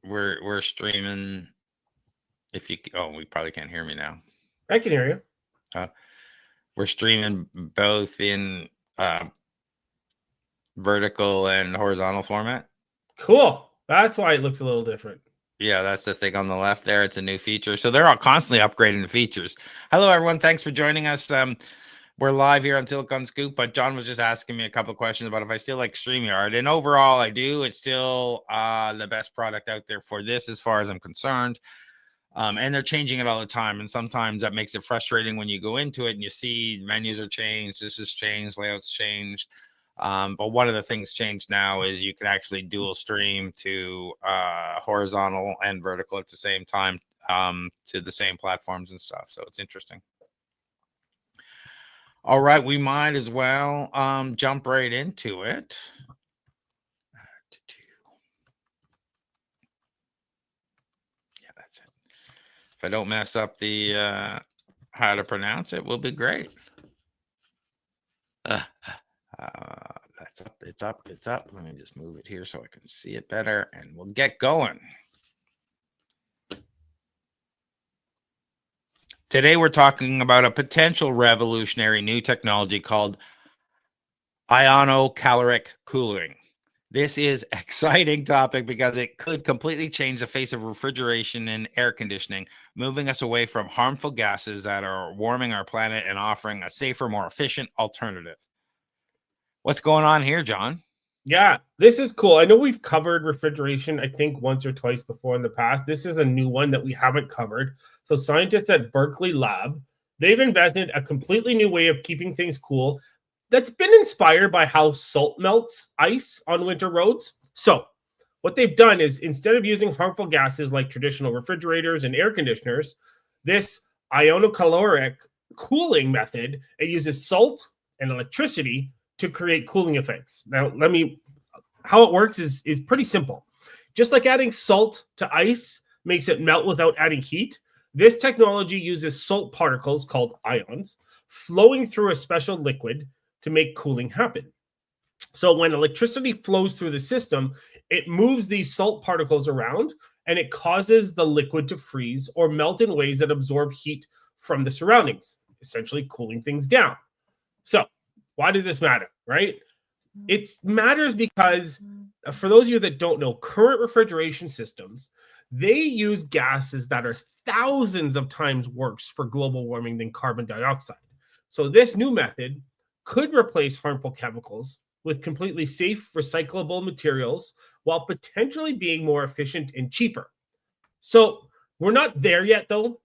we're streaming. If you we probably can't hear me now. I can hear you. We're streaming both in vertical and horizontal format. Cool. That's why it looks a little different. Yeah, that's the thing on the left there. It's a new feature. So they're all constantly upgrading the features. Hello, everyone. Thanks for joining us. We're live here on Silicon Scoop, but John was just asking me a couple of questions about if I still like StreamYard. And overall, I do. It's still the best product out there for this as far as I'm concerned. And they're changing it all the time. And sometimes that makes it frustrating when you go into it and you see menus are changed, this has changed, layouts changed. But one of the things changed now is you can actually dual stream to horizontal and vertical at the same time to the same platforms and stuff. So it's interesting. All right, we might as well jump right into it. Yeah, that's it. If I don't mess up the how to pronounce it, will be great. That's up, it's up, it's up. Let me just move it here so I can see it better, and we'll get going. Today, we're talking about a potential revolutionary new technology called ionocaloric cooling. This is an exciting topic because it could completely change the face of refrigeration and air conditioning, moving us away from harmful gases that are warming our planet and offering a safer, more efficient alternative. What's going on here, John? Yeah, this is cool. I know we've covered refrigeration, I think, once or twice before in the past. This is a new one that we haven't covered. So scientists at Berkeley Lab, they've invented a completely new way of keeping things cool that's been inspired by how salt melts ice on winter roads. So what they've done is instead of using harmful gases like traditional refrigerators and air conditioners, this ionocaloric cooling method, it uses salt and electricity to create cooling effects. Now, how it works is pretty simple. Just like adding salt to ice makes it melt without adding heat, this technology uses salt particles called ions flowing through a special liquid to make cooling happen. So when electricity flows through the system, it moves these salt particles around and it causes the liquid to freeze or melt in ways that absorb heat from the surroundings, essentially cooling things down. So why does this matter, right? It matters because for those of you that don't know, current refrigeration systems, they use gases that are thousands of times worse for global warming than carbon dioxide. So this new method could replace harmful chemicals with completely safe, recyclable materials while potentially being more efficient and cheaper. So we're not there yet, though.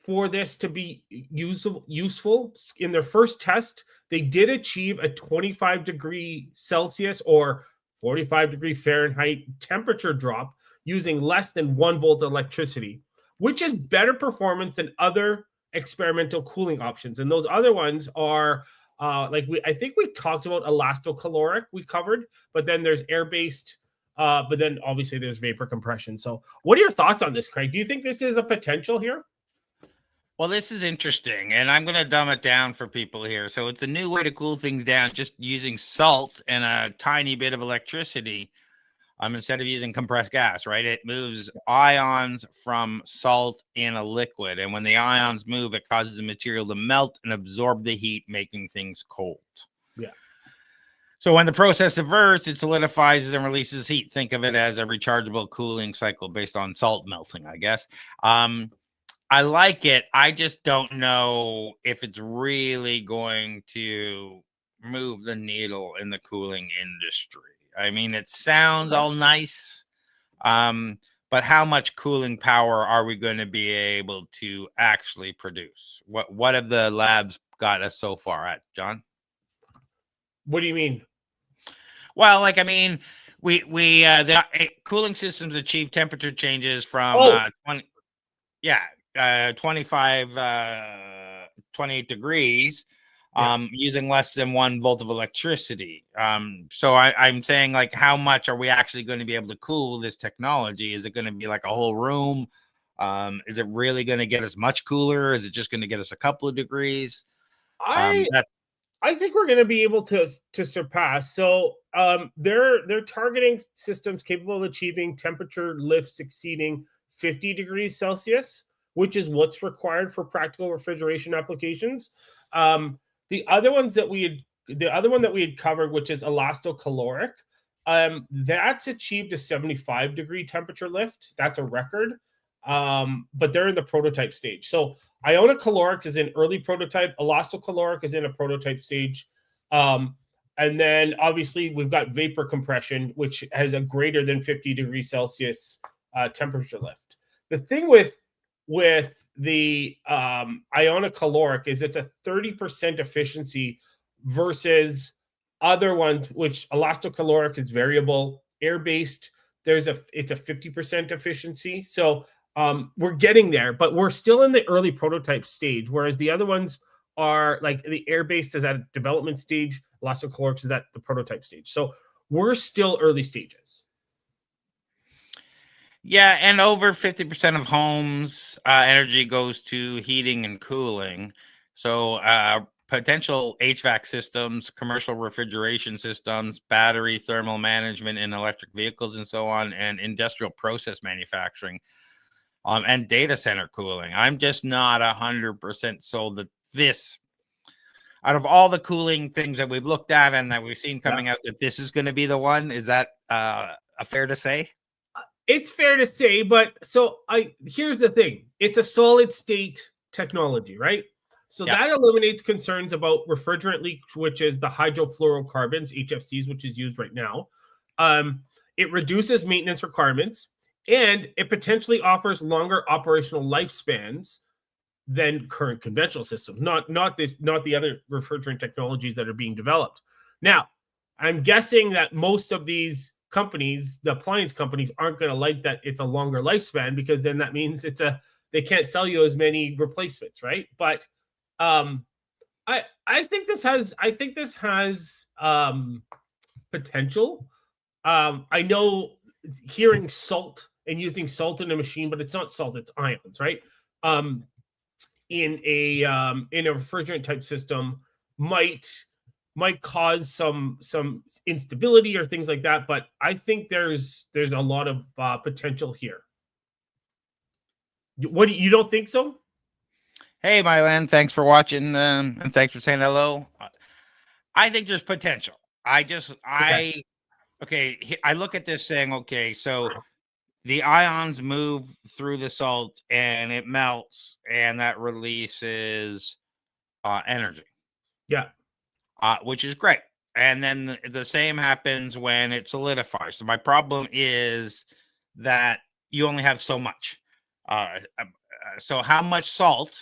For this to be useful, in their first test, they did achieve a 25 degree Celsius or 45 degree Fahrenheit temperature drop using less than 1 volt electricity, which is better performance than other experimental cooling options. And those other ones are I think we talked about elastocaloric we covered, but then there's air-based, but then obviously there's vapor compression. So what are your thoughts on this, Craig? Do you think this is a potential here? Well, this is interesting, and I'm going to dumb it down for people here. So it's a new way to cool things down, just using salt and a tiny bit of electricity instead of using compressed gas, right? It moves ions from salt in a liquid, and when the ions move, it causes the material to melt and absorb the heat, making things cold. Yeah. So when the process occurs, it solidifies and releases heat. Think of it as a rechargeable cooling cycle based on salt melting, I guess. I like it. I just don't know if it's really going to move the needle in the cooling industry. I mean, it sounds all nice, but how much cooling power are we going to be able to actually produce? What have the labs got us so far at, John? What do you mean? Well, the cooling systems achieve temperature changes from 28 degrees using less than 1 volt of electricity. So I'm saying, like, how much are we actually going to be able to cool this technology? Is it going to be like a whole room? Is it really going to get us much cooler? Is it just going to get us a couple of degrees? I think we're going to be able to surpass. So they're targeting systems capable of achieving temperature lifts exceeding 50 degrees Celsius, which is what's required for practical refrigeration applications. The other one that we had covered, which is elastocaloric, that's achieved a 75-degree temperature lift. That's a record, but they're in the prototype stage. So ionocaloric is in early prototype. Elastocaloric is in a prototype stage. And then obviously we've got vapor compression, which has a greater than 50 degrees Celsius temperature lift. The thing with the ionocaloric is it's a 30% efficiency versus other ones, which elastocaloric is variable, air-based. It's a 50% efficiency. So we're getting there, but we're still in the early prototype stage, whereas the other ones are like the air-based is at a development stage, elastocaloric is at the prototype stage. So we're still early stages. Yeah, and over 50% of homes energy goes to heating and cooling. So potential HVAC systems, commercial refrigeration systems, battery thermal management in electric vehicles and so on, and industrial process manufacturing, and data center cooling. I'm just not 100% sold that this, out of all the cooling things that we've looked at and that we've seen coming out, that this is going to be the one. Is that fair to say? It's fair to say, but here's the thing. It's a solid state technology, right? So that eliminates concerns about refrigerant leak, which is the hydrofluorocarbons, HFCs, which is used right now. It reduces maintenance requirements, and it potentially offers longer operational lifespans than current conventional systems. Not the other refrigerant technologies that are being developed. Now, I'm guessing that most of these companies, the appliance companies, aren't going to like that it's a longer lifespan, because then that means they can't sell you as many replacements, right? But I think this has potential. I know hearing salt and using salt in a machine, but it's not salt, it's ions, right? In a refrigerant type system might cause some instability or things like that, but I think there's a lot of potential here. What, you don't think so? Hey, Mylan, thanks for watching, and thanks for saying hello. I think there's potential. I look at this saying, okay, so the ions move through the salt and it melts, and that releases energy. Yeah. Which is great. And then the same happens when it solidifies. So my problem is that you only have so much. So how much salt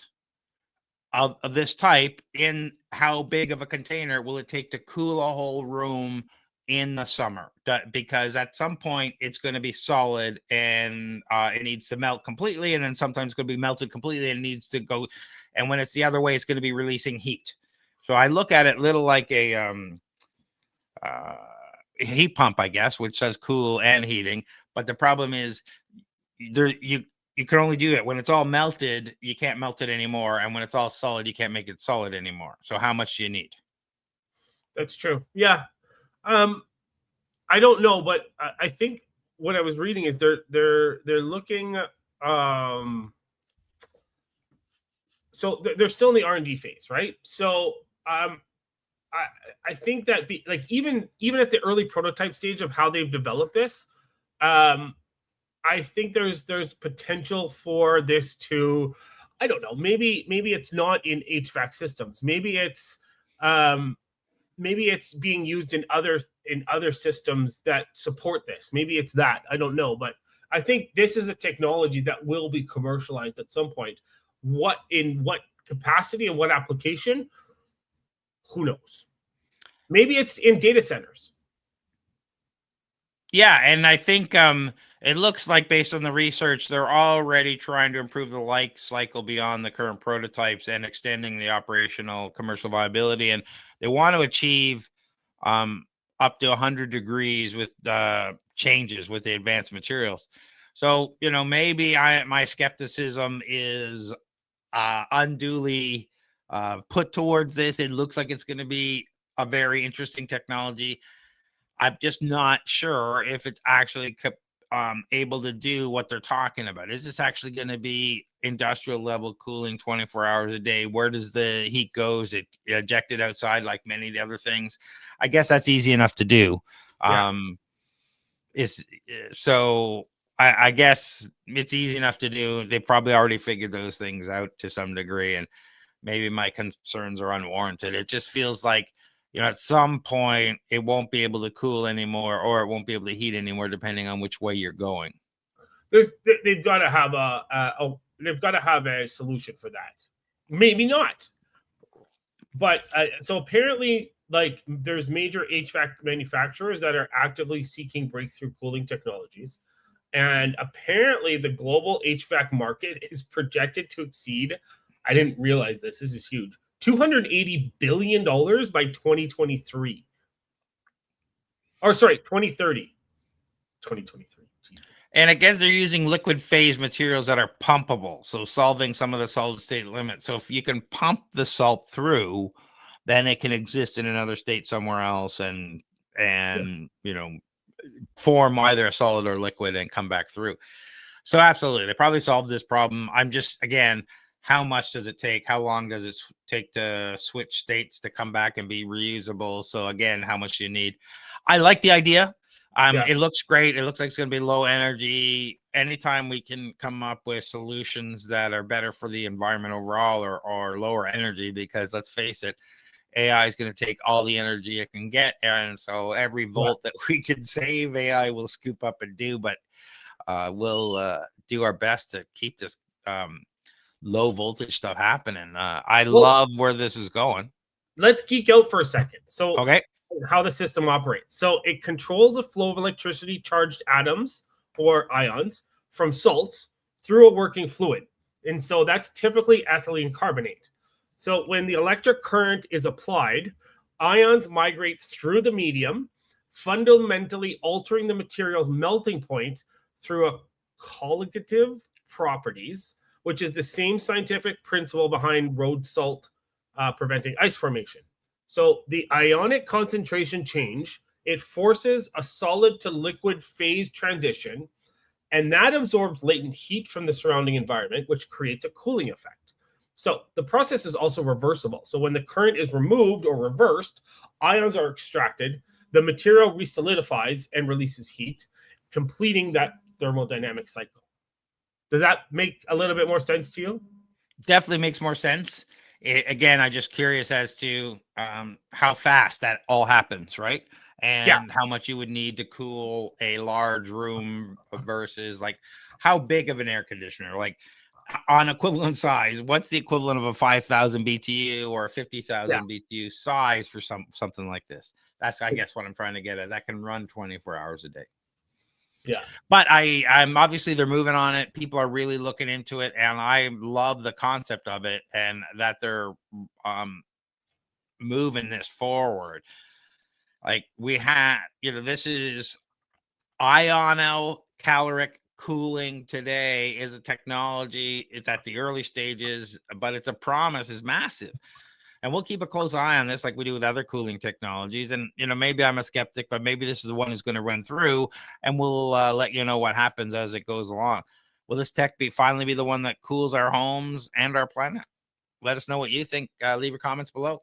of this type in how big of a container will it take to cool a whole room in the summer? Because at some point it's going to be solid and it needs to melt completely, and then sometimes it's going to be melted completely and it needs to go. And when it's the other way, it's going to be releasing heat. So I look at it little like a heat pump, I guess, which says cool and heating. But the problem is you can only do it when it's all melted. You can't melt it anymore, and when it's all solid, you can't make it solid anymore. So how much do you need? That's true. Yeah. I don't know, but I think what I was reading is they're looking. So they're still in the R&D phase, right? So I think that even at the early prototype stage of how they've developed this, I think there's potential for this to, I don't know, maybe it's not in HVAC systems. Maybe it's being used in other systems that support this. Maybe it's that. I don't know, but I think this is a technology that will be commercialized at some point. What capacity and what application? Who knows? Maybe it's in data centers. Yeah, and I think it looks like, based on the research, they're already trying to improve the life cycle beyond the current prototypes and extending the operational commercial viability. And they want to achieve up to 100 degrees with changes with the advanced materials. So, maybe my skepticism is unduly put towards this. It looks like it's going to be a very interesting technology. I'm just not sure if it's actually able to do what they're talking about. Is this actually going to be industrial level cooling 24 hours a day? Where does the heat go? Is it ejected outside like many of the other things? I guess that's easy enough to do. Yeah. I guess it's easy enough to do. They probably already figured those things out to some degree, and maybe my concerns are unwarranted. It just feels like, at some point it won't be able to cool anymore, or it won't be able to heat anymore, depending on which way you're going. They've got to have a solution for that. Maybe not, but so apparently, like, there's major HVAC manufacturers that are actively seeking breakthrough cooling technologies, and apparently the global HVAC market is projected to exceed, I didn't realize this is huge, $280 billion by 2023. Or sorry, 2030. 2023. And I guess they're using liquid phase materials that are pumpable, so solving some of the solid state limits. So if you can pump the salt through, then it can exist in another state somewhere else and form either a solid or liquid and come back through. So absolutely, they probably solved this problem. I'm just, again, how much does it take? How long does it take to switch states to come back and be reusable? So again, how much do you need? I like the idea. It looks great. It looks like it's going to be low energy. Anytime we can come up with solutions that are better for the environment overall, or lower energy, because let's face it, AI is going to take all the energy it can get. And so every volt that we can save, AI will scoop up and do. But we'll do our best to keep this low voltage stuff happening. I love where this is going. Let's geek out for a second. So, okay. How the system operates. So it controls the flow of electricity charged atoms or ions from salts through a working fluid. And so that's typically ethylene carbonate. So when the electric current is applied, ions migrate through the medium, fundamentally altering the material's melting point through a colligative properties, which is the same scientific principle behind road salt preventing ice formation. So the ionic concentration change, it forces a solid to liquid phase transition, and that absorbs latent heat from the surrounding environment, which creates a cooling effect. So the process is also reversible. So when the current is removed or reversed, ions are extracted, the material resolidifies and releases heat, completing that thermodynamic cycle. Does that make a little bit more sense to you? Definitely makes more sense. Again, I'm just curious as to how fast that all happens, right? And how much you would need to cool a large room versus like how big of an air conditioner, like on equivalent size. What's the equivalent of a 5,000 BTU or a 50,000 BTU size for something like this? That's, I guess, what I'm trying to get at. That can run 24 hours a day. Yeah. But I'm obviously they're moving on it. People are really looking into it, and I love the concept of it, and that they're moving this forward. Like we had, this is ionocaloric cooling today is a technology. It's at the early stages, but its a promise is massive. And we'll keep a close eye on this like we do with other cooling technologies. And, maybe I'm a skeptic, but maybe this is the one who's going to run through, and we'll let you know what happens as it goes along. Will this tech finally be the one that cools our homes and our planet? Let us know what you think. Leave your comments below.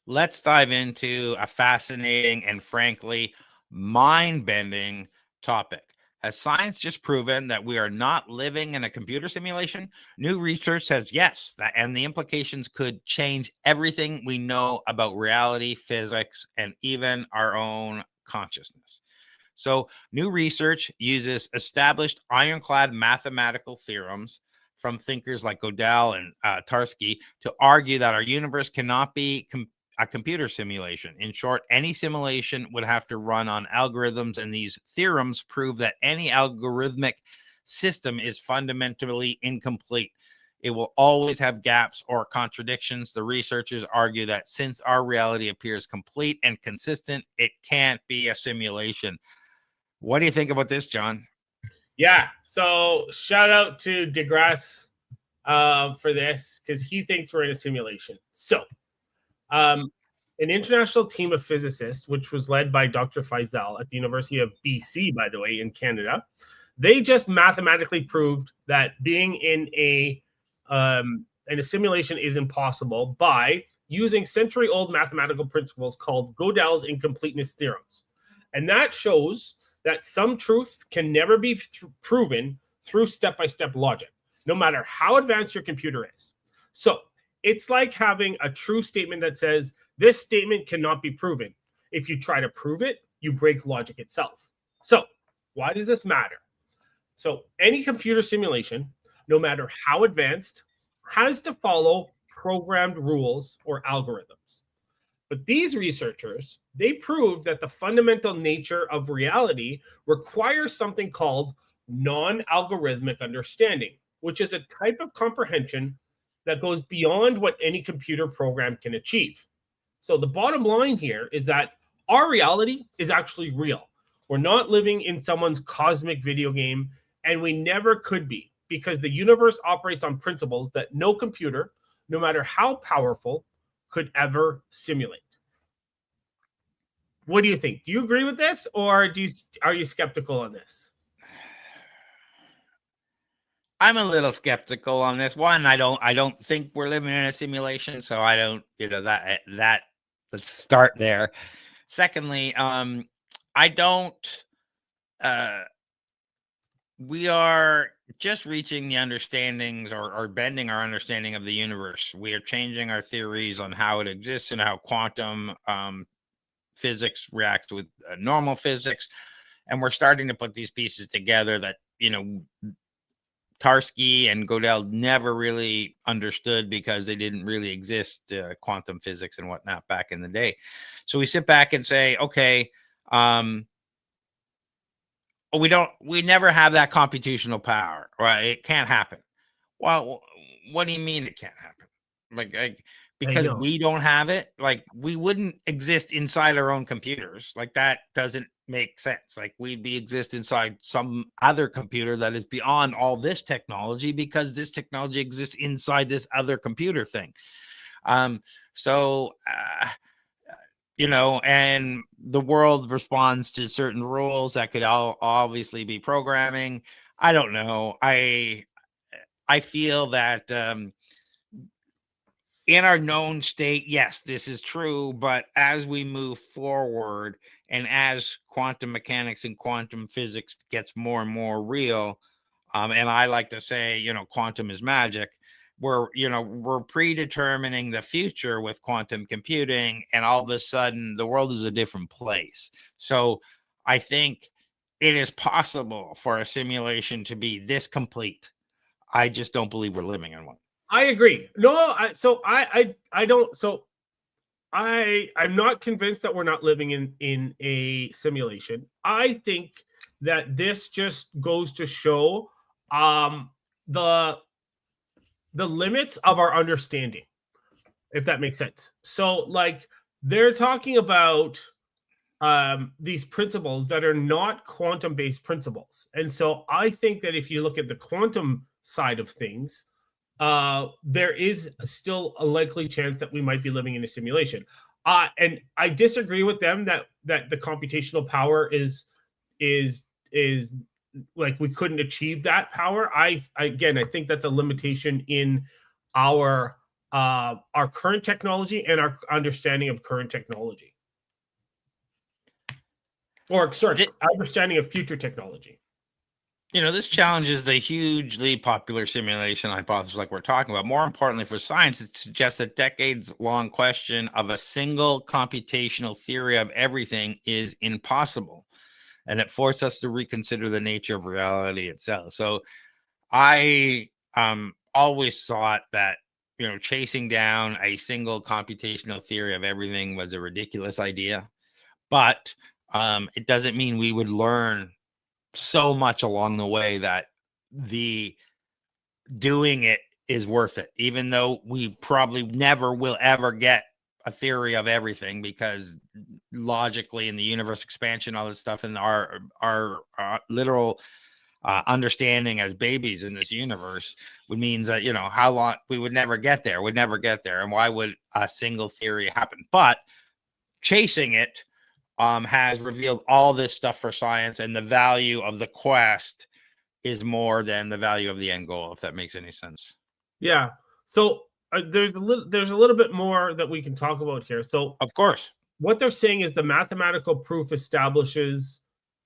Let's dive into a fascinating and frankly mind-bending topic. Has science just proven that we are not living in a computer simulation? New research says yes, and the implications could change everything we know about reality, physics, and even our own consciousness. So, new research uses established ironclad mathematical theorems from thinkers like Gödel and Tarski to argue that our universe cannot be a computer simulation. In short, any simulation would have to run on algorithms, and these theorems prove that any algorithmic system is fundamentally incomplete. It will always have gaps or contradictions. The researchers argue that since our reality appears complete and consistent, it can't be a simulation. What do you think about this, John? Yeah. So shout out to DeGrasse for this, because he thinks we're in a simulation. So an international team of physicists, which was led by Dr. Faisal at the University of BC, by the way, in Canada, they just mathematically proved that being in a simulation is impossible by using century-old mathematical principles called Gödel's incompleteness theorems. And that shows that some truths can never be proven through step-by-step logic, no matter how advanced your computer is. So it's like having a true statement that says, this statement cannot be proven. If you try to prove it, you break logic itself. So why does this matter? So any computer simulation, no matter how advanced, has to follow programmed rules or algorithms. But these researchers, they proved that the fundamental nature of reality requires something called non-algorithmic understanding, which is a type of comprehension that goes beyond what any computer program can achieve. So the bottom line here is that our reality is actually real. We're not living in someone's cosmic video game, and we never could be, because the universe operates on principles that no computer, no matter how powerful, could ever simulate. What do you think? Do you agree with this, or are you skeptical on this? I'm a little skeptical on this one. I don't think we're living in a simulation, so I don't, that let's start there. Secondly, I don't we are just reaching the understandings or bending our understanding of the universe. We are changing our theories on how it exists and how quantum physics reacts with normal physics. And we're starting to put these pieces together that, Tarski and Gödel never really understood because they didn't really exist, quantum physics and whatnot back in the day. So we sit back and say, okay, we never have that computational power, right? It can't happen. Well, what do you mean it can't happen? Like because we don't have it, like we wouldn't exist inside our own computers. Like that doesn't make sense. Like we'd exist inside some other computer that is beyond all this technology, because this technology exists inside this other computer thing. And the world responds to certain rules that could obviously be programming. I don't know. I feel that in our known state, yes, this is true. But as we move forward and as quantum mechanics and quantum physics gets more and more real, and I like to say, quantum is magic. We're predetermining the future with quantum computing, and all of a sudden the world is a different place. So I think it is possible for a simulation to be this complete. I just don't believe we're living in one. I agree. No, I don't. So I'm not convinced that we're not living in a simulation. I think that this just goes to show the limits of our understanding, if that makes sense. So like they're talking about these principles that are not quantum-based principles. And so I think that if you look at the quantum side of things, there is still a likely chance that we might be living in a simulation. And I disagree with them that the computational power is like we couldn't achieve that power. I think that's a limitation in our current technology and our understanding of current technology. Or sorry, understanding of future technology. This challenges the hugely popular simulation hypothesis like we're talking about. More importantly for science, it suggests a decades-long question of a single computational theory of everything is impossible. And it forced us to reconsider the nature of reality itself. So I always thought that, chasing down a single computational theory of everything was a ridiculous idea. But it doesn't mean we would learn so much along the way that the doing it is worth it, even though we probably never will ever get a theory of everything, because logically in the universe expansion, all this stuff, and our literal understanding as babies in this universe would mean that, how long we would never get there, and why would a single theory happen? But chasing it has revealed all this stuff for science, and the value of the quest is more than the value of the end goal, if that makes any sense. Yeah. So there's a little bit more that we can talk about here. So of course, what they're saying is the mathematical proof establishes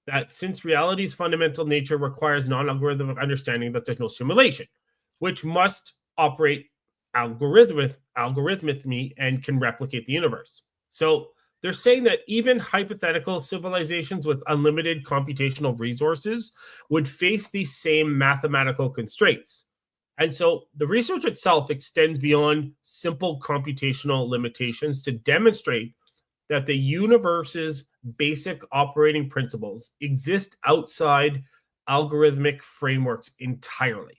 that since reality's fundamental nature requires non-algorithmic understanding, that there's no simulation, which must operate algorithmically and can replicate the universe. So they're saying that even hypothetical civilizations with unlimited computational resources would face these same mathematical constraints. And so the research itself extends beyond simple computational limitations to demonstrate that the universe's basic operating principles exist outside algorithmic frameworks entirely.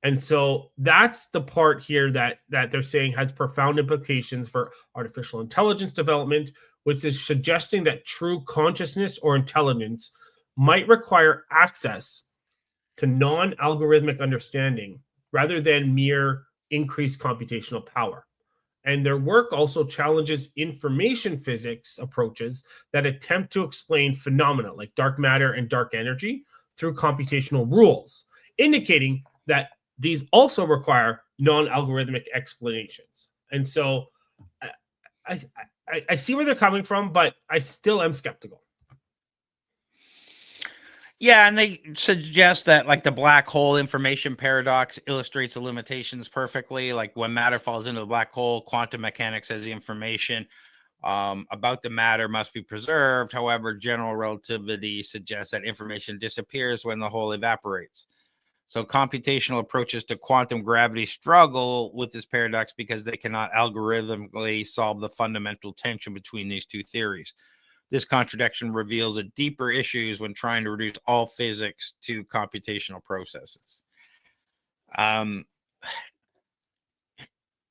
And so that's the part here that they're saying has profound implications for artificial intelligence development, which is suggesting that true consciousness or intelligence might require access to non-algorithmic understanding rather than mere increased computational power. And their work also challenges information physics approaches that attempt to explain phenomena like dark matter and dark energy through computational rules, indicating that these also require non-algorithmic explanations. And so I see where they're coming from, but I still am skeptical. Yeah, and they suggest that like the black hole information paradox illustrates the limitations perfectly. Like when matter falls into the black hole, quantum mechanics says the information about the matter must be preserved. However, general relativity suggests that information disappears when the whole evaporates. So computational approaches to quantum gravity struggle with this paradox because they cannot algorithmically solve the fundamental tension between these two theories. This contradiction reveals a deeper issues when trying to reduce all physics to computational processes.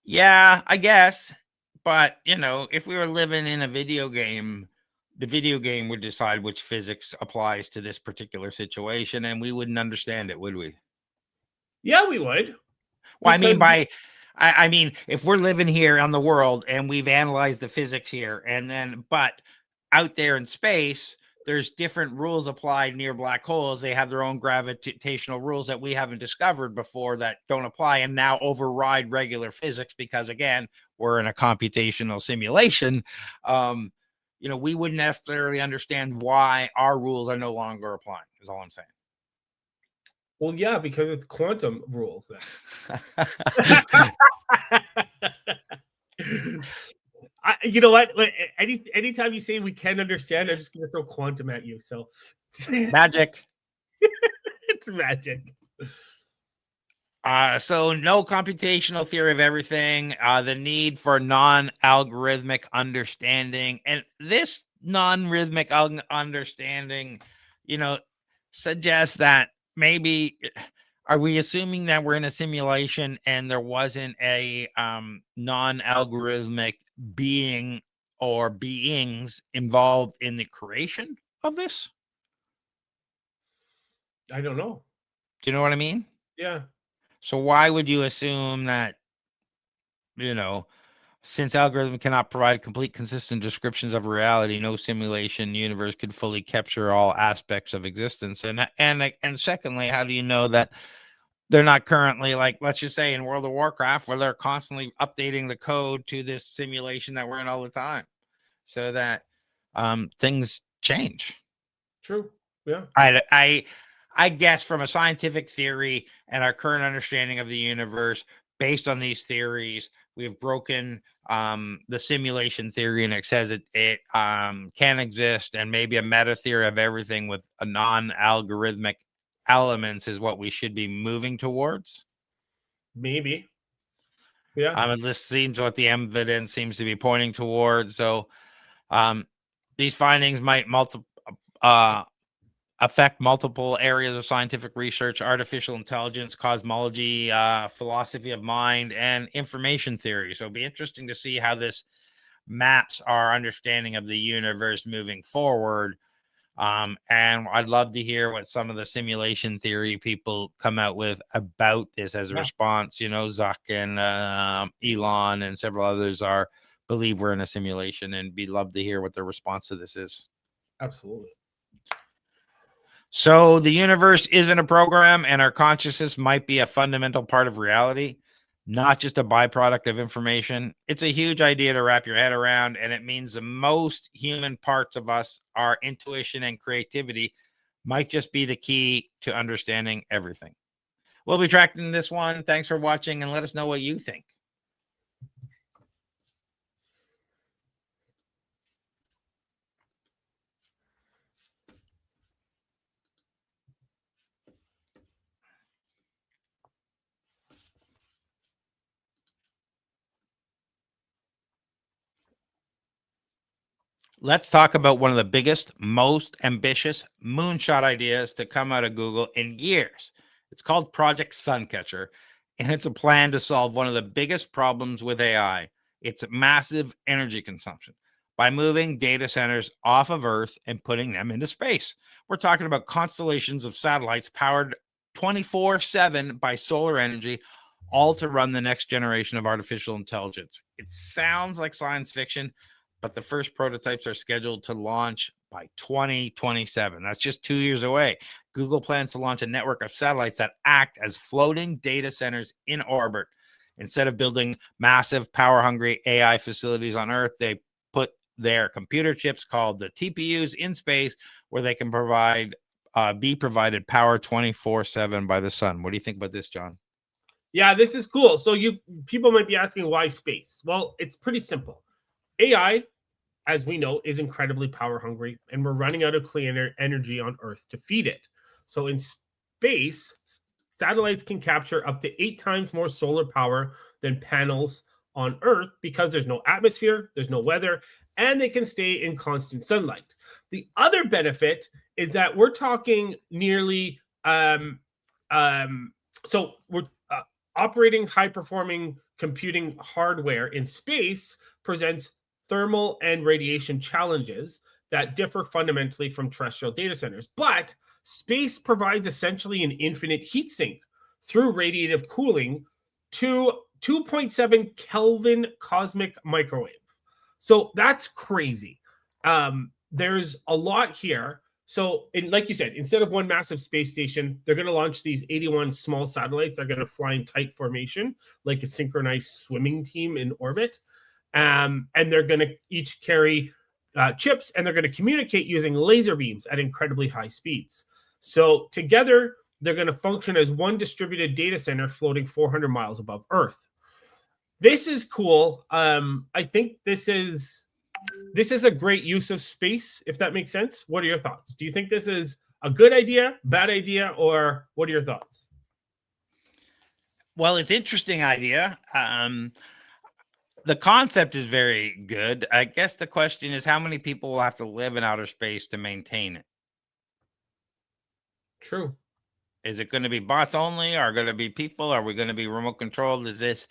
Yeah, I guess. But, if we were living in a video game, the video game would decide which physics applies to this particular situation, and we wouldn't understand it, would we? Yeah, we would. Well, I mean, if we're living here on the world and we've analyzed the physics here, but out there in space, there's different rules applied near black holes. They have their own gravitational rules that we haven't discovered before that don't apply and now override regular physics because, again, we're in a computational simulation. We wouldn't necessarily understand why our rules are no longer applying, is all I'm saying. Well, yeah, because it's quantum rules then. You know what? Anytime you say we can understand, I'm just going to throw quantum at you. So magic. It's magic. So no computational theory of everything. The need for non-algorithmic understanding, and this non-rhythmic understanding, suggests that maybe. Are we assuming that we're in a simulation and there wasn't a non-algorithmic being or beings involved in the creation of this? I don't know. Do you know what I mean? Yeah. So why would you assume that, since algorithm cannot provide complete, consistent descriptions of reality, no simulation universe could fully capture all aspects of existence? And secondly, how do you know that they're not currently, like, let's just say in World of Warcraft, where they're constantly updating the code to this simulation that we're in all the time, so that things change? True. Yeah. I guess from a scientific theory and our current understanding of the universe, based on these theories, we've broken the simulation theory, and it says it can exist, and maybe a meta theory of everything with a non-algorithmic elements is what we should be moving towards. Maybe. Yeah. This seems what the evidence seems to be pointing towards. So these findings might affect multiple areas of scientific research, artificial intelligence, cosmology, philosophy of mind, and information theory. So it'll be interesting to see how this maps our understanding of the universe moving forward. And I'd love to hear what some of the simulation theory people come out with about this as a response. You know, Zuck and Elon and several others believe we're in a simulation, and be love to hear what their response to this is. Absolutely. So the universe isn't a program, and our consciousness might be a fundamental part of reality, not just a byproduct of information. It's a huge idea to wrap your head around, and it means the most human parts of us, our intuition and creativity, might just be the key to understanding everything. We'll be tracking this one. Thanks for watching, and let us know what you think. Let's talk about one of the biggest, most ambitious moonshot ideas to come out of Google in years. It's called Project Suncatcher, and it's a plan to solve one of the biggest problems with AI. It's massive energy consumption by moving data centers off of Earth and putting them into space. We're talking about constellations of satellites powered 24/7 by solar energy, all to run the next generation of artificial intelligence. It sounds like science fiction, but the first prototypes are scheduled to launch by 2027. That's just 2 years away. Google plans to launch a network of satellites that act as floating data centers in orbit. Instead of building massive, power-hungry AI facilities on Earth, they put their computer chips, called the TPUs, in space, where they can be provided power 24/7 by the sun. What do you think about this, John? Yeah, this is cool. So people might be asking, why space? Well, it's pretty simple. AI, as we know, is incredibly power hungry, and we're running out of clean energy on Earth to feed it. So in space, satellites can capture up to 8 times more solar power than panels on Earth, because there's no atmosphere, there's no weather, and they can stay in constant sunlight. The other benefit is that we're talking nearly so we're operating high-performing computing hardware in space presents thermal and radiation challenges that differ fundamentally from terrestrial data centers. But space provides essentially an infinite heat sink through radiative cooling to 2.7 Kelvin cosmic microwave. So that's crazy. There's a lot here. So, like you said, instead of one massive space station, they're going to launch these 81 small satellites. They're going to fly in tight formation, like a synchronized swimming team in orbit. And they're going to each carry chips, and they're going to communicate using laser beams at incredibly high speeds. So together, they're going to function as one distributed data center floating 400 miles above Earth. This is cool. I think this is a great use of space, if that makes sense. What are your thoughts? Do you think this is a good idea, bad idea, or what are your thoughts? Well, it's an interesting idea. The concept is very good. I guess the question is, how many people will have to live in outer space to maintain it? True. Is it going to be bots only? Are going to be people? Are we going to be remote controlled? Is this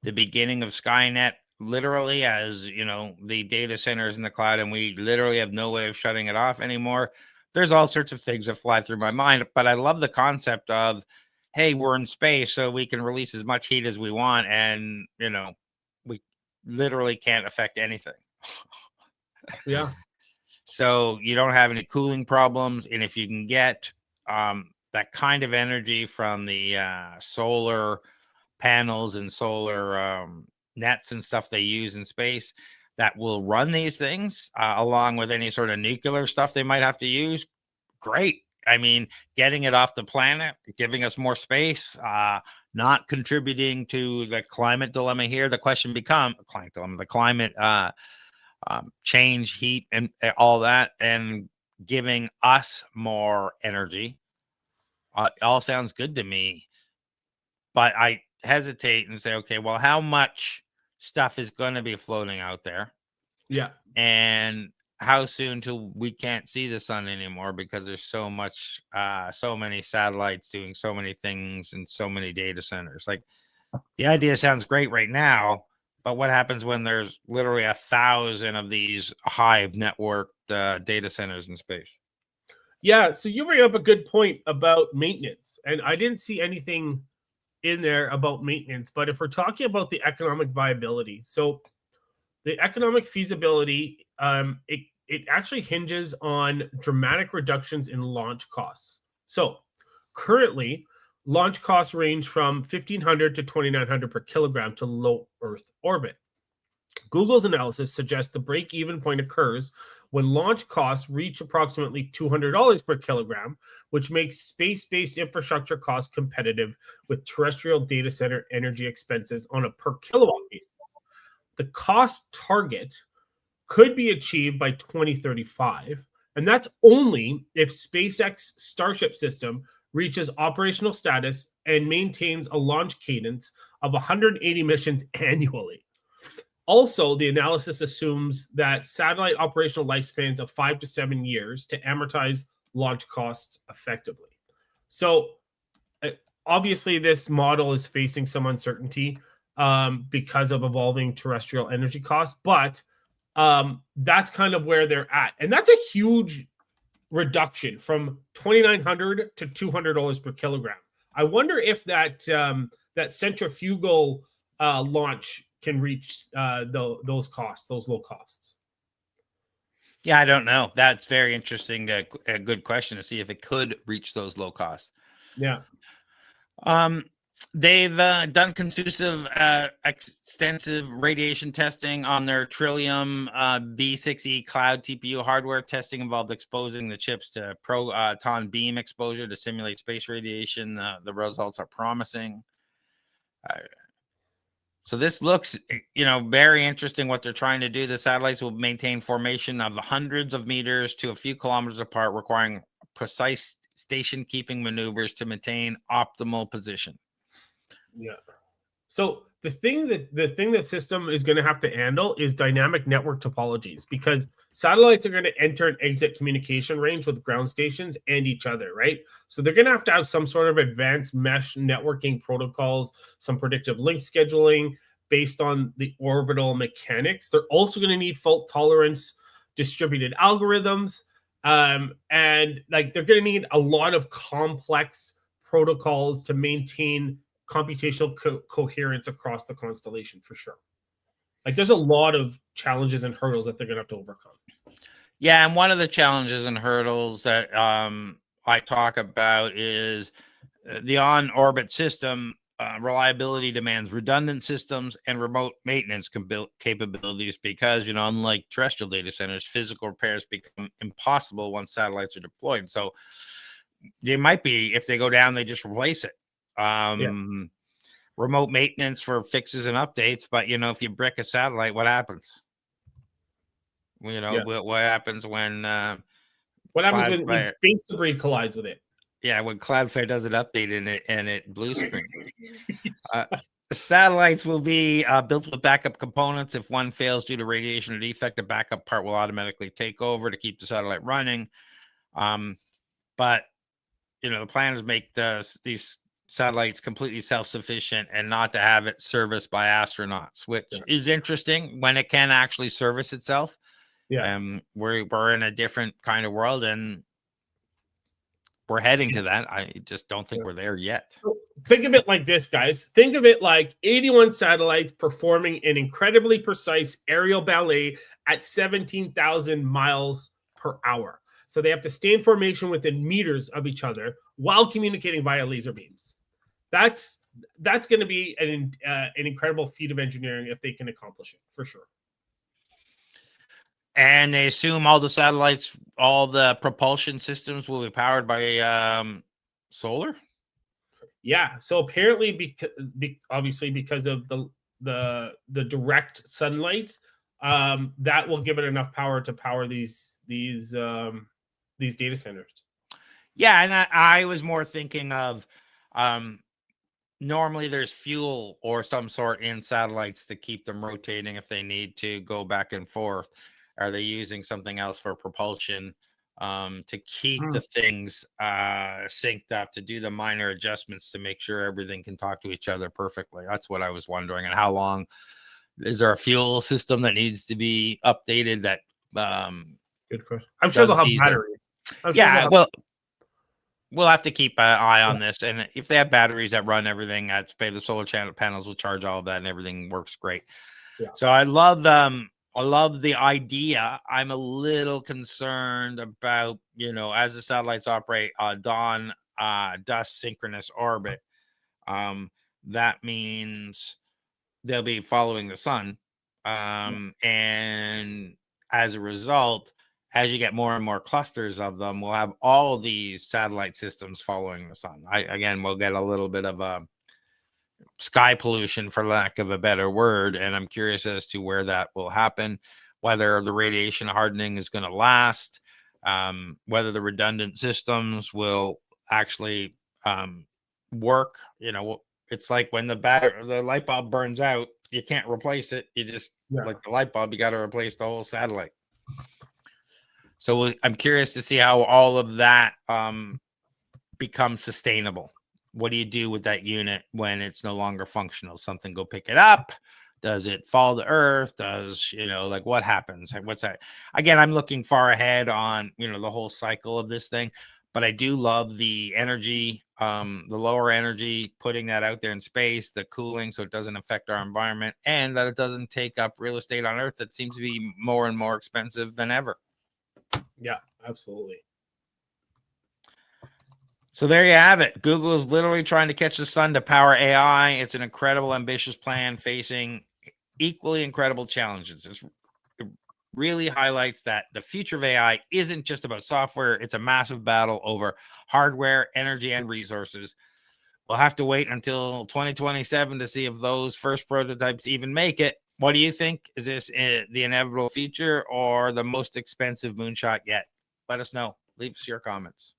the beginning of Skynet? Literally, as you know, the data centers in the cloud, and we literally have no way of shutting it off anymore. There's all sorts of things that fly through my mind, but I love the concept of, hey, we're in space, so we can release as much heat as we want, and we literally can't affect anything. Yeah. So you don't have any cooling problems, and if you can get that kind of energy from the solar panels and solar nets and stuff they use in space that will run these things, along with any sort of nuclear stuff they might have to use, great. I mean, getting it off the planet, giving us more space, not contributing to the climate dilemma here. The question becomes the climate change, heat, and all that, and giving us more energy. It all sounds good to me, but I hesitate and say, okay, well, how much stuff is going to be floating out there? Yeah. And how soon till we can't see the sun anymore because there's so many satellites doing so many things and so many data centers. Like, the idea sounds great right now, but what happens when there's literally 1,000 of these Hive networked data centers in space? Yeah, so you bring up a good point about maintenance, and I didn't see anything in there about maintenance. But if we're talking about the economic viability, so the economic feasibility, it actually hinges on dramatic reductions in launch costs. So currently, launch costs range from 1,500 to 2,900 per kilogram to low Earth orbit. Google's analysis suggests the break-even point occurs when launch costs reach approximately $200 per kilogram, which makes space-based infrastructure costs competitive with terrestrial data center energy expenses on a per kilowatt basis. The cost target could be achieved by 2035, and that's only if SpaceX Starship system reaches operational status and maintains a launch cadence of 180 missions annually. Also, the analysis assumes that satellite operational lifespans of 5 to 7 years to amortize launch costs effectively. So, obviously, this model is facing some uncertainty because of evolving terrestrial energy costs, but that's kind of where they're at. And that's a huge reduction from $2,900 to $200 per kilogram. I wonder if that centrifugal launch can reach those costs, those low costs. Yeah, I don't know. That's very interesting. A good question to see if it could reach those low costs. Yeah. They've done extensive radiation testing on their Trillium B6E cloud TPU hardware. Testing involved exposing the chips to proton beam exposure to simulate space radiation. The results are promising. So this looks, very interesting what they're trying to do. The satellites will maintain formation of hundreds of meters to a few kilometers apart, requiring precise station-keeping maneuvers to maintain optimal position. Yeah. So the thing that system is going to have to handle is dynamic network topologies, because satellites are going to enter and exit communication range with ground stations and each other, right? So they're going to have some sort of advanced mesh networking protocols, some predictive link scheduling based on the orbital mechanics. They're also going to need fault tolerance distributed algorithms, and like they're going to need a lot of complex protocols to maintain computational coherence across the constellation, for sure. Like, there's a lot of challenges and hurdles that they're going to have to overcome. Yeah, and one of the challenges and hurdles that I talk about is the on-orbit system reliability demands redundant systems and remote maintenance capabilities because, unlike terrestrial data centers, physical repairs become impossible once satellites are deployed. So they might be, if they go down, they just replace it. Remote maintenance for fixes and updates, but if you brick a satellite, what happens? What happens when when space debris collides with it? Yeah, when Cloudflare does an update and it blue screen. Satellites will be built with backup components. If one fails due to radiation or defect, the backup part will automatically take over to keep the satellite running. But the plan is make these satellites completely self-sufficient and not to have it serviced by astronauts, which is interesting when it can actually service itself. Yeah. We're in a different kind of world, and we're heading to that. I just don't think we're there yet. Think of it like this, guys. Think of it like 81 satellites performing an incredibly precise aerial ballet at 17,000 miles per hour. So they have to stay in formation within meters of each other while communicating via laser beams. That's going to be an incredible feat of engineering if they can accomplish it, for sure. And they assume all the satellites, all the propulsion systems will be powered by solar? Yeah. So apparently, obviously because of the direct sunlight, that will give it enough power to power these data centers. Yeah, and I was more thinking of normally there's fuel or some sort in satellites to keep them rotating if they need to go back and forth. Are they using something else for propulsion to keep the things synced up, to do the minor adjustments to make sure everything can talk to each other perfectly? That's what I was wondering. And how long is there a fuel system that needs to be updated? That good question. I'm sure they'll have batteries. Well, we'll have to keep an eye on this. And if they have batteries that run everything, that's the solar panels will charge all of that, and everything works great. Yeah. So I love the idea. I'm a little concerned about, as the satellites operate dawn dusk synchronous orbit, that means they'll be following the sun, and as a result, as you get more and more clusters of them, we'll have all of these satellite systems following the sun. We'll get a little bit of a sky pollution, for lack of a better word, and I'm curious as to where that will happen, whether the radiation hardening is going to last, whether the redundant systems will actually work. It's like when the light bulb burns out, you can't replace it. You just like the light bulb, you got to replace the whole satellite. So I'm curious to see how all of that becomes sustainable. What do you do with that unit when it's no longer functional? Something go pick it up? Does it fall to earth? Does, what happens? What's that? Again, I'm looking far ahead on, the whole cycle of this thing, but I do love the energy, the lower energy, putting that out there in space, the cooling, so it doesn't affect our environment, and that it doesn't take up real estate on Earth that seems to be more and more expensive than ever. Yeah, absolutely. So there you have it. Google is literally trying to catch the sun to power AI. It's an incredible, ambitious plan facing equally incredible challenges. It really highlights that the future of AI isn't just about software. It's a massive battle over hardware, energy, and resources. We'll have to wait until 2027 to see if those first prototypes even make it. What do you think? Is this the inevitable future or the most expensive moonshot yet? Let us know. Leave us your comments.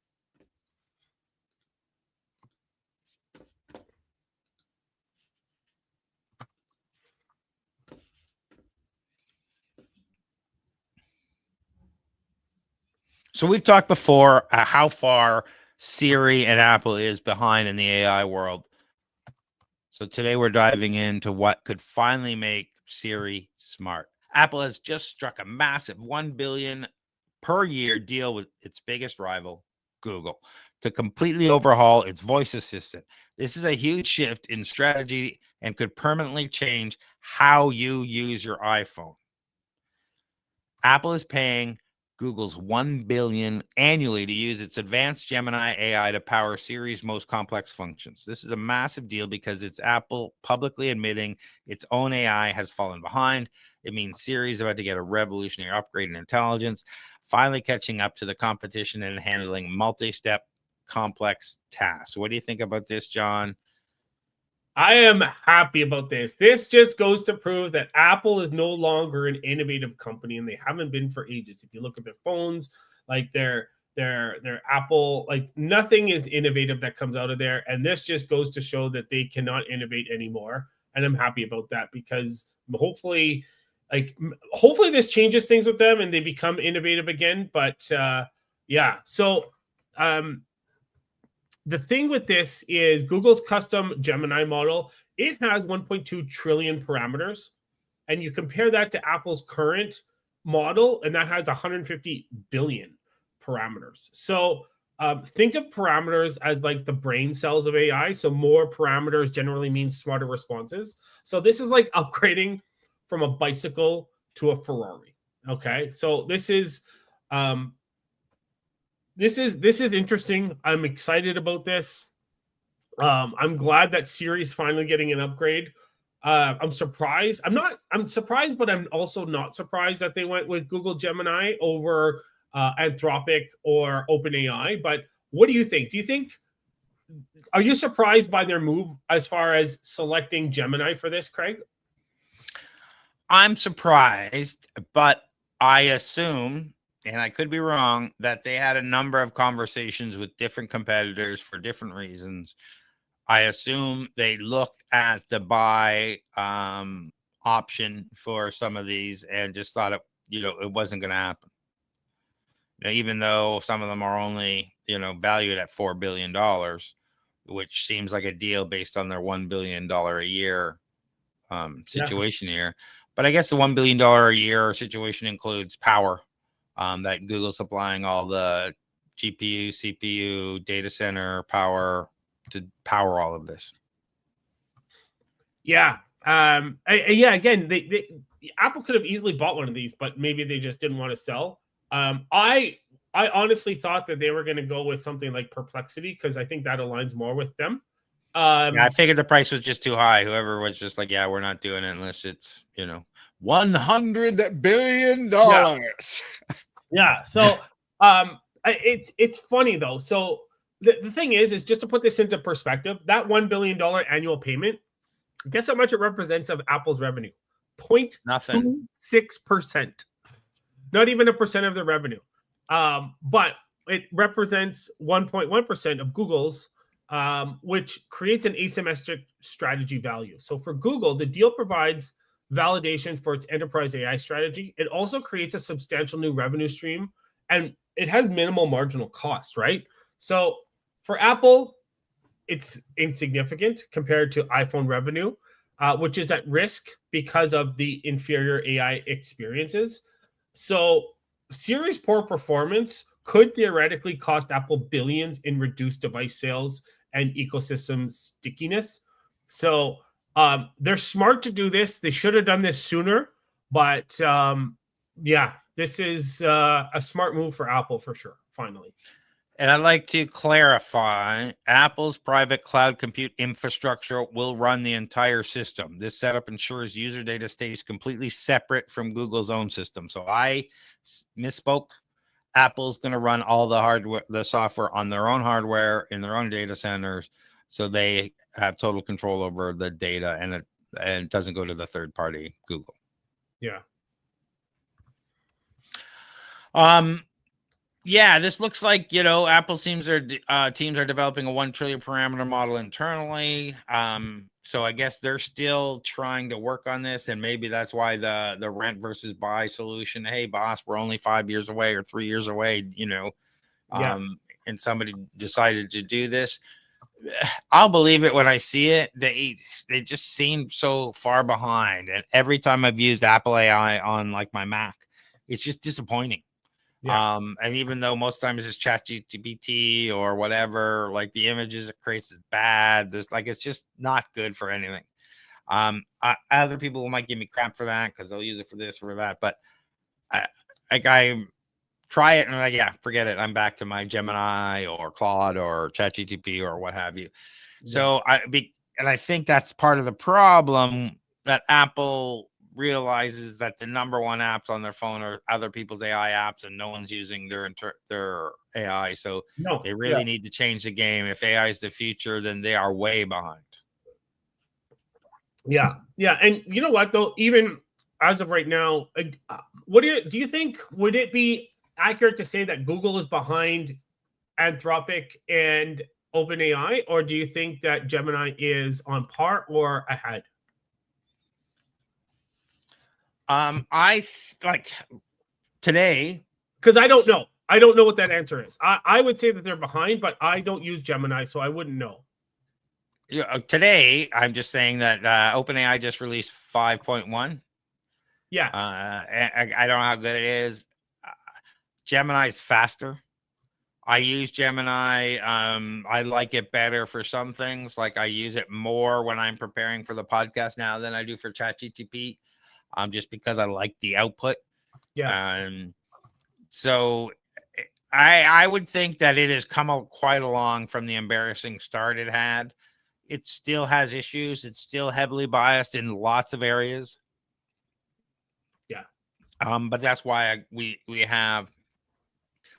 So we've talked before how far Siri and Apple is behind in the AI world. So today we're diving into what could finally make Siri smart. Apple has just struck a massive $1 billion per year deal with its biggest rival, Google, to completely overhaul its voice assistant. This is a huge shift in strategy and could permanently change how you use your iPhone. Apple is paying Google's $1 billion annually to use its advanced Gemini AI to power Siri's most complex functions. This is a massive deal because it's Apple publicly admitting its own AI has fallen behind. It means Siri is about to get a revolutionary upgrade in intelligence, finally catching up to the competition and handling multi-step complex tasks. What do you think about this, John? I am happy about this. This just goes to prove that Apple is no longer an innovative company, and they haven't been for ages. If you look at their phones, like their Apple, like nothing is innovative that comes out of there. And this just goes to show that they cannot innovate anymore. And I'm happy about that because hopefully this changes things with them and they become innovative again. But so the thing with this is Google's custom Gemini model, it has 1.2 trillion parameters. And you compare that to Apple's current model, and that has 150 billion parameters. So think of parameters as like the brain cells of AI. So more parameters generally means smarter responses. So this is like upgrading from a bicycle to a Ferrari. Okay. So this is interesting. I'm excited about this. I'm glad that Siri's finally getting an upgrade. I'm surprised. I'm surprised, but I'm also not surprised that they went with Google Gemini over Anthropic or OpenAI. But what do you think? Are you surprised by their move as far as selecting Gemini for this, Craig? I'm surprised, but I assume, and I could be wrong, that they had a number of conversations with different competitors for different reasons. I assume they looked at the buy option for some of these and just thought it wasn't going to happen. Even though some of them are only, valued at $4 billion, which seems like a deal based on their $1 billion a year situation here. But I guess the $1 billion a year situation includes power, that Google's supplying all the GPU, CPU, data center power to power all of this. Yeah. Again, Apple could have easily bought one of these, but maybe they just didn't want to sell. I honestly thought that they were going to go with something like Perplexity, because I think that aligns more with them. I figured the price was just too high. Whoever was just like, yeah, we're not doing it unless it's, $100 billion. Yeah. So it's funny though. So the thing is just to put this into perspective, that $1 billion annual payment, guess how much it represents of Apple's revenue? 0.26%. Not even a percent of the revenue. But it represents 1.1% of Google's, which creates an asymmetric strategy value. So for Google, the deal provides validation for its enterprise AI strategy. It also creates a substantial new revenue stream, and it has minimal marginal cost, right? So for Apple, it's insignificant compared to iPhone revenue, which is at risk because of the inferior AI experiences. So Siri's poor performance could theoretically cost Apple billions in reduced device sales and ecosystem stickiness. So they're smart to do this. They should have done this sooner. But this is a smart move for Apple for sure, finally. And I'd like to clarify, Apple's private cloud compute infrastructure will run the entire system. This setup ensures user data stays completely separate from Google's own system. So I misspoke. Apple's going to run all the hardware, the software on their own hardware in their own data centers. So they have total control over the data, and it doesn't go to the third party Google. Yeah. Yeah, this looks like, Apple teams are developing a 1 trillion parameter model internally. So I guess they're still trying to work on this, and maybe that's why the rent versus buy solution. Hey, boss, we're only 5 years away or 3 years away, and somebody decided to do this. I'll believe it when I see it. They just seem so far behind, and every time I've used Apple AI on like my Mac, it's just disappointing. Yeah. And even though most times it's ChatGPT or whatever, like the images it creates is bad. It's just not good for anything. Other people might give me crap for that because they'll use it for this or that, but I try it and I'm like, yeah, forget it. I'm back to my Gemini or Claude or ChatGPT or what have you. Yeah. So I think that's part of the problem, that Apple realizes that the number one apps on their phone are other people's AI apps, and no one's using their AI. So they really need to change the game. If AI is the future, then they are way behind. Yeah. And you know what, though, even as of right now, what do you think, would it be accurate to say that Google is behind Anthropic and OpenAI, or do you think that Gemini is on par or ahead? I like today, because I don't know. I don't know what that answer is. I would say that they're behind, but I don't use Gemini, so I wouldn't know. Yeah, today I'm just saying that OpenAI just released 5.1. Yeah. I don't know how good it is. Gemini is faster. I use Gemini. I like it better for some things. Like I use it more when I'm preparing for the podcast now than I do for ChatGPT. Just because I like the output. Yeah. So I would think that it has come out quite along from the embarrassing start it had. It still has issues. It's still heavily biased in lots of areas. Yeah. But that's why we have,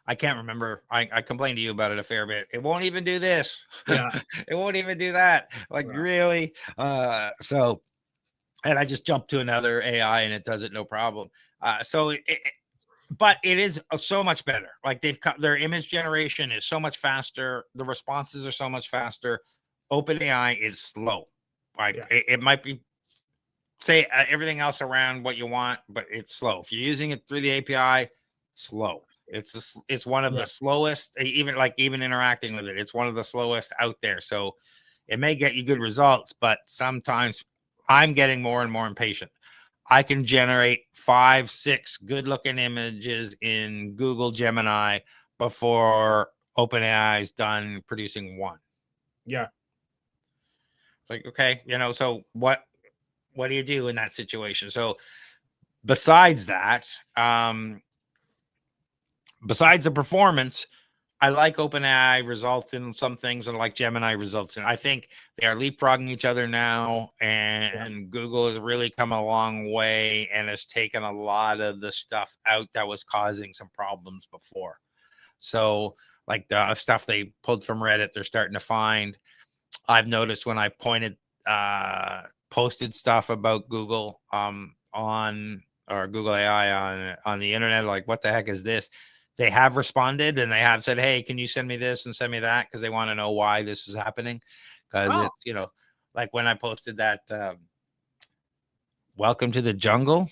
I can't remember. I complained to you about it a fair bit. It won't even do this. Yeah. It won't even do that. Like, really? And I just jumped to another AI and it does it no problem. But it is so much better. Like their image generation is so much faster. The responses are so much faster. OpenAI is slow. Like it might be say everything else around what you want, but it's slow. If you're using it through the API, slow. It's one of the slowest, even interacting with it. It's one of the slowest out there. So it may get you good results, but sometimes I'm getting more and more impatient. I can generate 5, 6 good looking images in Google Gemini before OpenAI is done producing one. Yeah. Like, okay, so what do you do in that situation? So besides that, besides the performance, I like OpenAI results in some things, and like Gemini results in. I think they are leapfrogging each other now, and Google has really come a long way and has taken a lot of the stuff out that was causing some problems before. So, like the stuff they pulled from Reddit, they're starting to find. I've noticed when I posted stuff about Google on or Google AI on the internet, like, what the heck is this? They have responded and they have said, hey, can you send me this and send me that? Because they want to know why this is happening. Because it's, like when I posted that, welcome to the jungle.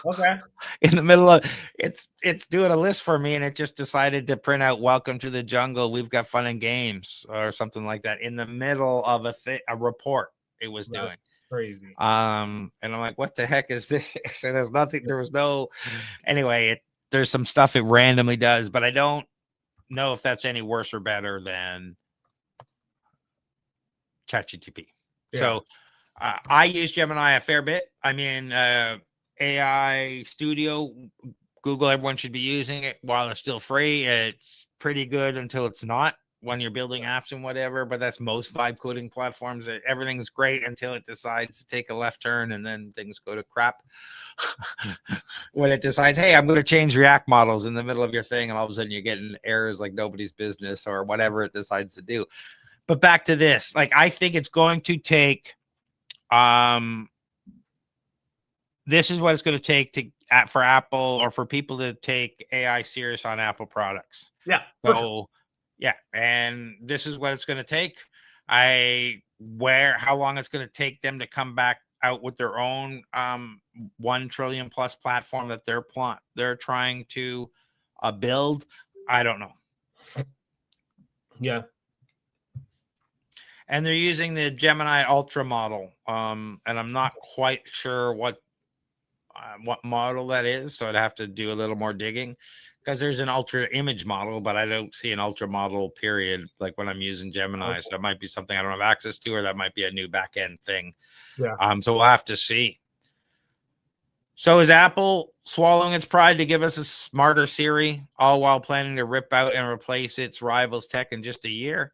Okay. In the middle of it's doing a list for me, and it just decided to print out welcome to the jungle. We've got fun and games or something like that in the middle of a report it was doing. That's crazy. And I'm like, what the heck is this? So there's nothing, there was no anyway, there's some stuff it randomly does, but I don't know if that's any worse or better than ChatGPT. Yeah. So I use Gemini a fair bit. I mean, AI Studio, Google, everyone should be using it while it's still free. It's pretty good until it's not, when you're building apps and whatever, but that's most vibe coding platforms. Everything's great until it decides to take a left turn, and then things go to crap. When it decides, hey, I'm going to change React models in the middle of your thing, and all of a sudden you're getting errors like nobody's business or whatever it decides to do. But back to this, like, I think it's going to take, this is what it's going to take for Apple, or for people to take AI serious on Apple products. Yeah. So, yeah, and this is what it's going to take. How long it's going to take them to come back out with their own 1 trillion plus platform that they're trying to build. I don't know. Yeah. And they're using the Gemini Ultra model, and I'm not quite sure what model that is, so I'd have to do a little more digging, because there's an ultra image model, but I don't see an ultra model period like when I'm using Gemini. Okay. So that might be something I don't have access to, or that might be a new back end thing. Yeah. So we'll have to see. So is Apple swallowing its pride to give us a smarter Siri, all while planning to rip out and replace its rivals tech in just a year?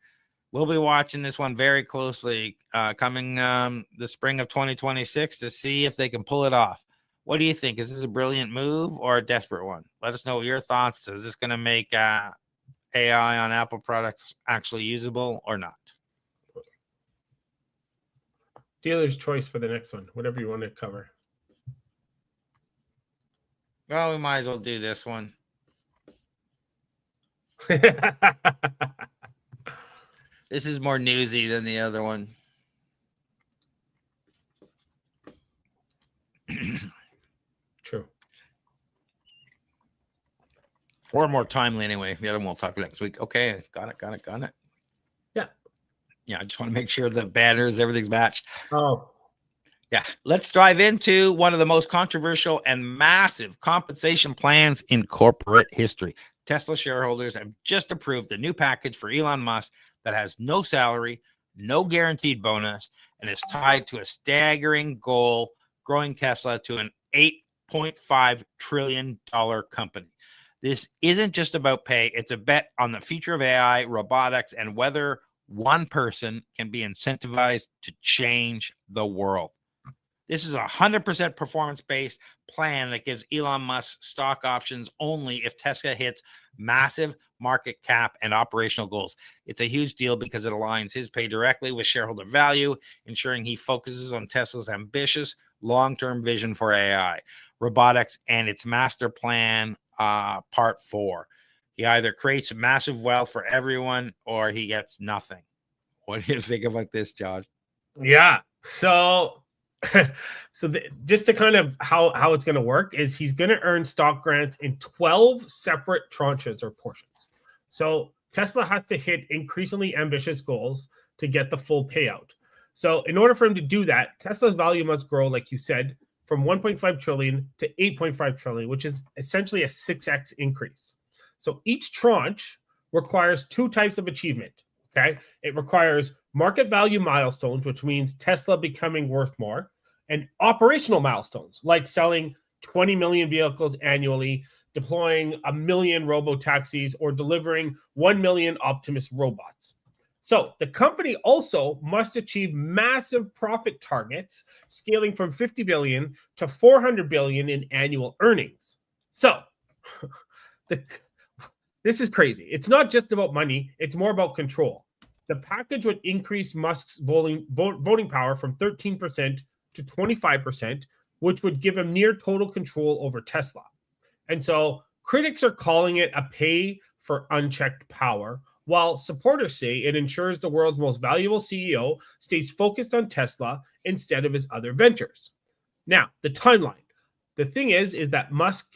We'll be watching this one very closely coming the spring of 2026 to see if they can pull it off. What do you think? Is this a brilliant move or a desperate one? Let us know your thoughts. Is this going to make AI on Apple products actually usable or not? Dealer's choice for the next one, whatever you want to cover. Well, we might as well do this one. This is more newsy than the other one. True. Or more timely anyway. The other one we'll talk next week. Okay, got it. Yeah, I just want to make sure the banners, everything's matched. Oh. Yeah, let's dive into one of the most controversial and massive compensation plans in corporate history. Tesla shareholders have just approved a new package for Elon Musk that has no salary, no guaranteed bonus, and is tied to a staggering goal, growing Tesla to an $8.5 trillion company. This isn't just about pay. It's a bet on the future of AI, robotics, and whether one person can be incentivized to change the world. This is a 100% performance-based plan that gives Elon Musk stock options only if Tesla hits massive market cap and operational goals. It's a huge deal because it aligns his pay directly with shareholder value, ensuring he focuses on Tesla's ambitious long-term vision for AI, robotics, and its master plan, part 4. He either creates massive wealth for everyone or he gets nothing. What do you think about this, Josh? Yeah. So So just to kind of how it's going to work is he's going to earn stock grants in 12 separate tranches or portions. So Tesla has to hit increasingly ambitious goals to get the full payout. So in order for him to do that, Tesla's value must grow, like you said, from 1.5 trillion to 8.5 trillion, which is essentially a 6x increase. So each tranche requires two types of achievement. Okay. It requires market value milestones, which means Tesla becoming worth more, and operational milestones like selling 20 million vehicles annually, deploying 1 million robo-taxis, or delivering 1 million Optimus robots. So the company also must achieve massive profit targets, scaling from 50 billion to 400 billion in annual earnings. So this is crazy. It's not just about money, it's more about control. The package would increase Musk's voting power from 13% to 25%, which would give him near total control over Tesla. And so critics are calling it a pay for unchecked power, while supporters say it ensures the world's most valuable CEO stays focused on Tesla instead of his other ventures. Now, the timeline. The thing is that Musk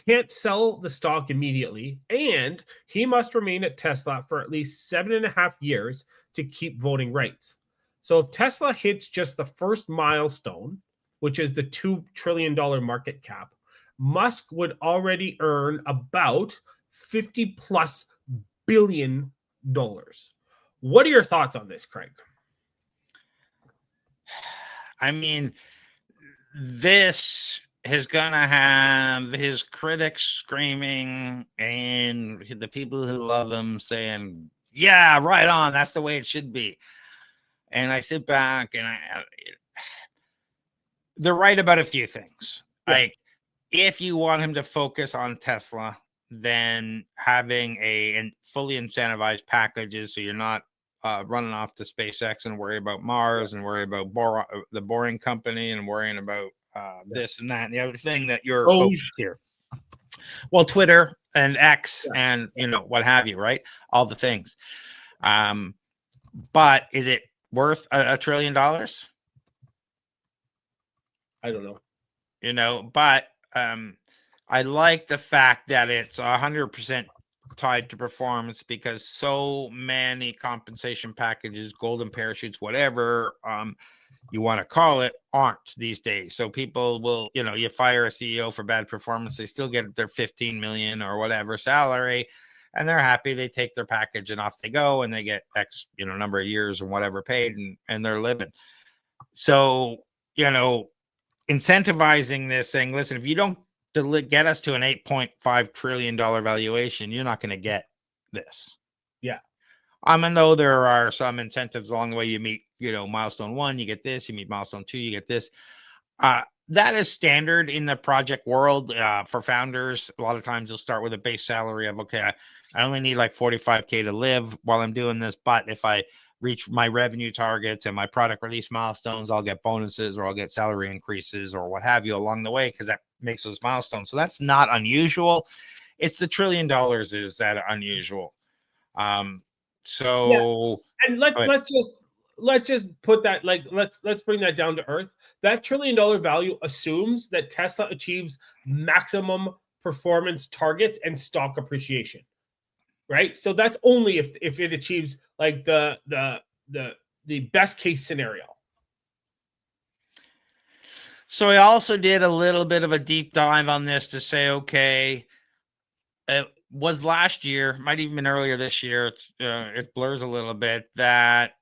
can't sell the stock immediately, and he must remain at Tesla for at least 7.5 years to keep voting rights. So if Tesla hits just the first milestone, which is the $2 trillion market cap, Musk would already earn about $50+ billion. What are your thoughts on this, Craig? I mean, this is gonna have his critics screaming and the people who love him saying, yeah, right on, that's the way it should be. And I sit back and they're right about a few things. Yeah. Like, if you want him to focus on Tesla, then having a fully incentivized packages, so you're not running off to SpaceX and worry about Mars and worry about the Boring Company and worrying about this and that and the other thing that you're focused here. Well, Twitter and X and what have you, right? All the things. But is it worth $1 trillion? I don't know. But I like the fact that it's 100% tied to performance, because so many compensation packages, golden parachutes, whatever you want to call it, aren't these days. So people will, you fire a CEO for bad performance, they still get their 15 million or whatever salary, and they're happy. They take their package and off they go, and they get X, number of years and whatever paid, and they're living. So, incentivizing this, saying, listen, if you don't get us to an $8.5 trillion valuation, you're not going to get this. Yeah. And though there are some incentives along the way, you meet, milestone 1, you get this, you meet milestone 2, you get this. That is standard in the project world for founders. A lot of times you'll start with a base salary of, okay, I only need like 45K to live while I'm doing this. But if I reach my revenue targets and my product release milestones, I'll get bonuses or I'll get salary increases or what have you along the way, because that makes those milestones. So that's not unusual. It's the $1 trillion is that unusual. And let's just put that, like, let's bring that down to earth. That $1 trillion value assumes that Tesla achieves maximum performance targets and stock appreciation, right? So that's only if it achieves like the best case scenario. So I also did a little bit of a deep dive on this to say, okay, it was last year, might even been earlier this year. It blurs a little bit that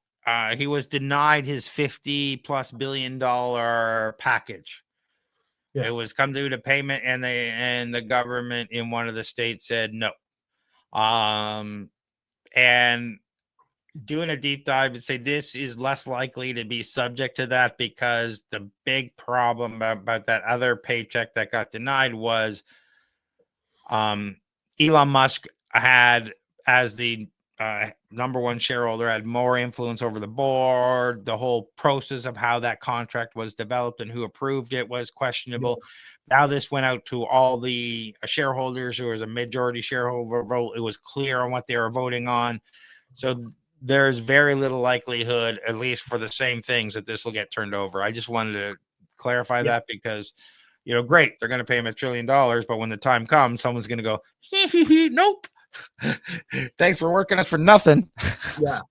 he was denied his $50+ billion package. Yeah. It was come due to payment, and the government in one of the states said no. And doing a deep dive and say this is less likely to be subject to that, because the big problem about that other paycheck that got denied was Elon Musk had, as the number one shareholder, had more influence over the board. The whole process of how that contract was developed and who approved it was questionable. Yeah. Now this went out to all the shareholders who was a majority shareholder vote. It was clear on what they were voting on. So there's very little likelihood, at least for the same things, that this will get turned over. I just wanted to clarify that because, great, they're going to pay him $1 trillion, but when the time comes, someone's going to go, nope. Thanks for working us for nothing. Yeah.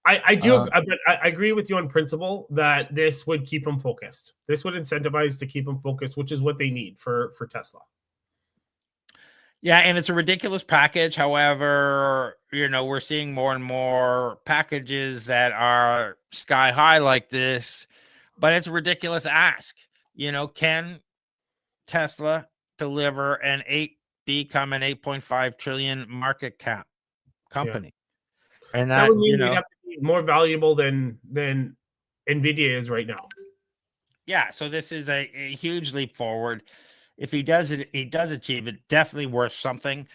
I do, but I agree with you on principle that this would keep them focused. This would incentivize to keep them focused, which is what they need for Tesla. Yeah, and it's a ridiculous package. However, we're seeing more and more packages that are sky high like this, but it's a ridiculous ask. Can Tesla deliver become an 8.5 trillion market cap company? Yeah. And that would mean they'd have to be more valuable than Nvidia is right now. Yeah, so this is a huge leap forward. If he does achieve it, definitely worth something.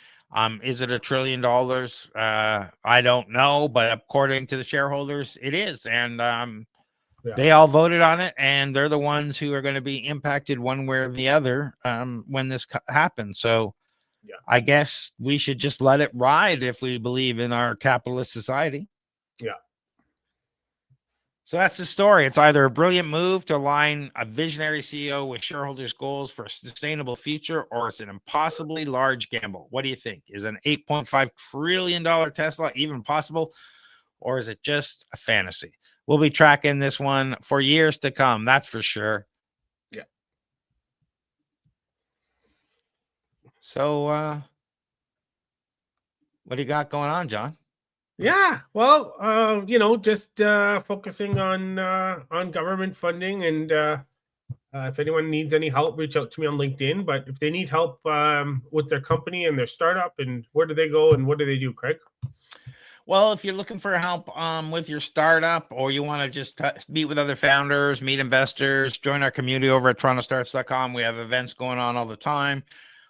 Is it $1 trillion? I don't know, but according to the shareholders, it is. And they all voted on it, and they're the ones who are going to be impacted one way or the other when this happens. So I guess we should just let it ride if we believe in our capitalist society. Yeah. So that's the story. It's either a brilliant move to align a visionary CEO with shareholders' goals for a sustainable future, or it's an impossibly large gamble. What do you think? Is an $8.5 trillion Tesla even possible, or is it just a fantasy? We'll be tracking this one for years to come. That's for sure. Yeah. So, what do you got going on, John? Yeah, well, just focusing on government funding, and if anyone needs any help, reach out to me on LinkedIn. But if they need help with their company and their startup, and where do they go and what do they do, Craig? Well, if you're looking for help with your startup, or you want to just meet with other founders, meet investors, join our community over at torontostarts.com. We have events going on all the time.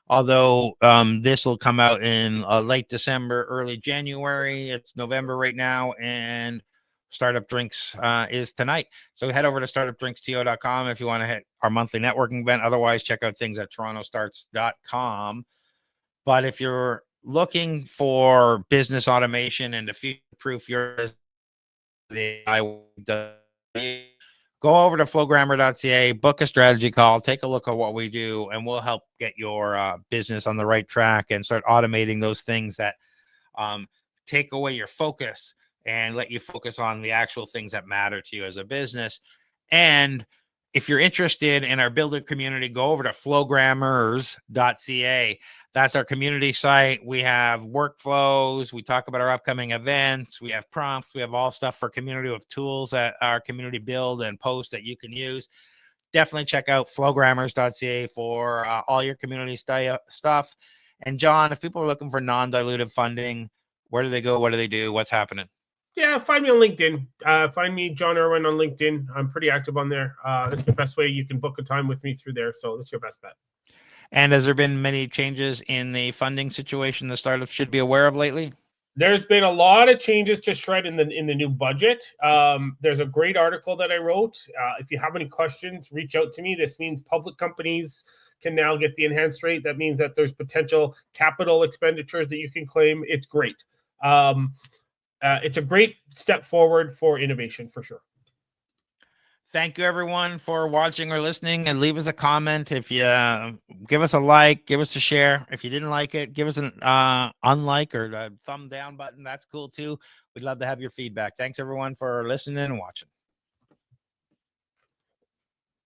Although this will come out in late December, early January. It's November right now, and Startup Drinks is tonight. So head over to startupdrinksto.com if you want to hit our monthly networking event. Otherwise, check out things at torontostarts.com. But if you're looking for business automation and to future-proof your business, go over to flowgrammer.ca, book a strategy call, take a look at what we do, and we'll help get your business on the right track and start automating those things that take away your focus and let you focus on the actual things that matter to you as a business. And if you're interested in our builder community, go over to flowgrammers.ca. That's our community site. We have workflows. We talk about our upcoming events. We have prompts. We have all stuff for community with tools that our community build and post that you can use. Definitely check out flowgrammers.ca for all your community stuff. And John, if people are looking for non-dilutive funding, where do they go? What do they do? What's happening? Yeah, find me on LinkedIn. Find me, John Irwin, on LinkedIn. I'm pretty active on there. That's the best way you can book a time with me through there. So that's your best bet. And has there been many changes in the funding situation the startups should be aware of lately? There's been a lot of changes to Shred in the new budget. There's a great article that I wrote. If you have any questions, reach out to me. This means public companies can now get the enhanced rate. That means that there's potential capital expenditures that you can claim. It's great. It's a great step forward for innovation, for sure. Thank you, everyone, for watching or listening, and leave us a comment. If you give us a like, give us a share. If you didn't like it, give us an unlike or a thumb down button. That's cool too. We'd love to have your feedback. Thanks, everyone, for listening and watching.